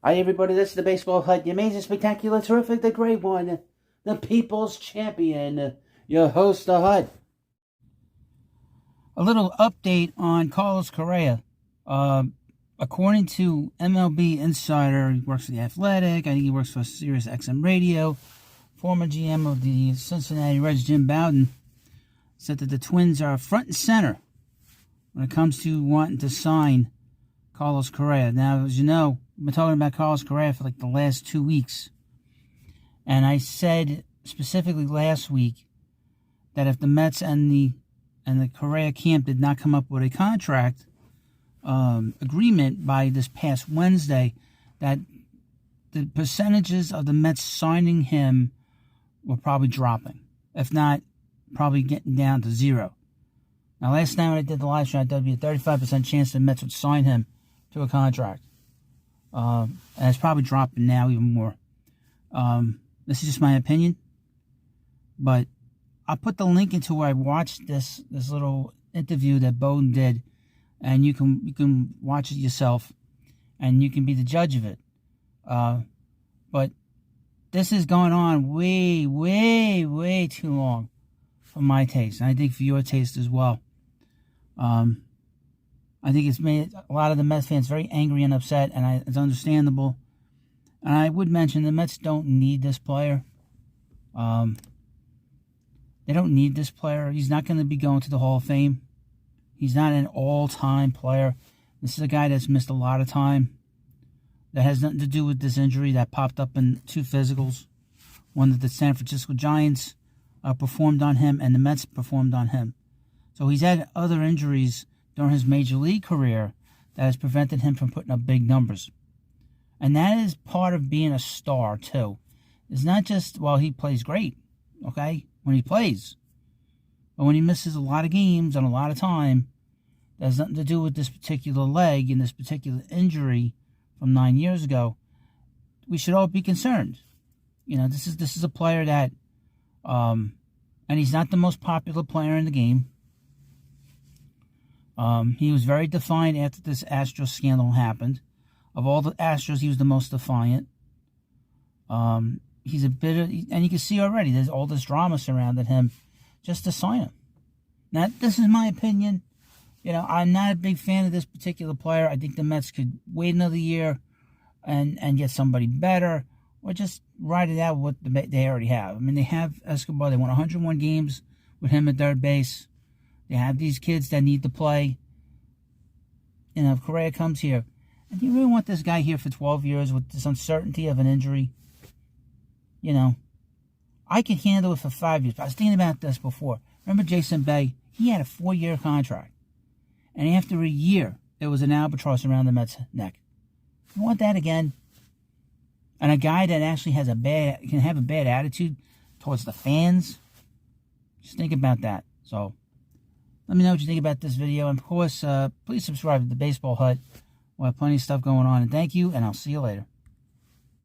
Hi everybody, this is the Baseball Hut, the amazing, spectacular, terrific, the great one, the people's champion, your host, the Hut. A little update on Carlos Correa. According to MLB INSIDER, he works for The Athletic, I think he works for Sirius XM Radio, former GM of the Cincinnati Reds, Jim Bpwden, said that the Twins are front and center when it comes to wanting to sign Carlos Correa. Now, as you know, I've been talking about Carlos Correa for like the last 2 weeks. And I said specifically last week that if the Mets and the Correa camp did not come up with a contract agreement by this past Wednesday, that the percentages of the Mets signing him were probably dropping. If not, probably getting down to zero. Now, last night when I did the live show, I thought there'd be a 35% chance the Mets would sign him to a contract. And it's probably dropping now even more. This is just my opinion. But I'll put the link into where I watched this little interview that Bpwden did. And you can watch it yourself. And you can be the judge of it. But this is going on way, way, way too long for my taste. And I think for your taste as well. I think it's made a lot of the Mets fans very angry and upset, and it's understandable. And I would mention the Mets don't need this player. They don't need this player. He's not going to be going to the Hall of Fame. He's not an all-time player. This is a guy that's missed a lot of time. That has nothing to do with this injury that popped up in 2 physicals. One that the San Francisco Giants performed on him, and the Mets performed on him. So he's had other injuries during his major league career that has prevented him from putting up big numbers. And that is part of being a star, too. It's not just, well, he plays great, okay, when he plays. But when he misses a lot of games and a lot of time, that has nothing to do with this particular leg and this particular injury from 9 years ago, we should all be concerned. You know, this is a player that, and he's not the most popular player in the game. He was very defiant after this Astros scandal happened. Of all the Astros, he was the most defiant. He's a bit of, and you can see already, there's all this drama surrounding him just to sign him. Now, this is my opinion. You know, I'm not a big fan of this particular player. I think the Mets could wait another year and get somebody better, or just ride it out with what they already have. I mean, they have Escobar. They won 101 games with him at third base. They have these kids that need to play. You know, if Correa comes here, and do you really want this guy here for 12 years with this uncertainty of an injury? You know, I can handle it for 5 years. But I was thinking about this before. Remember Jason Bay? He had a 4-year contract. And after a year, there was an albatross around the Mets' neck. You want that again? And a guy that actually can have a bad attitude towards the fans? Just think about that. So, let me know what you think about this video. And, of course, please subscribe to the Baseball Hut. We'll have plenty of stuff going on. And thank you, and I'll see you later.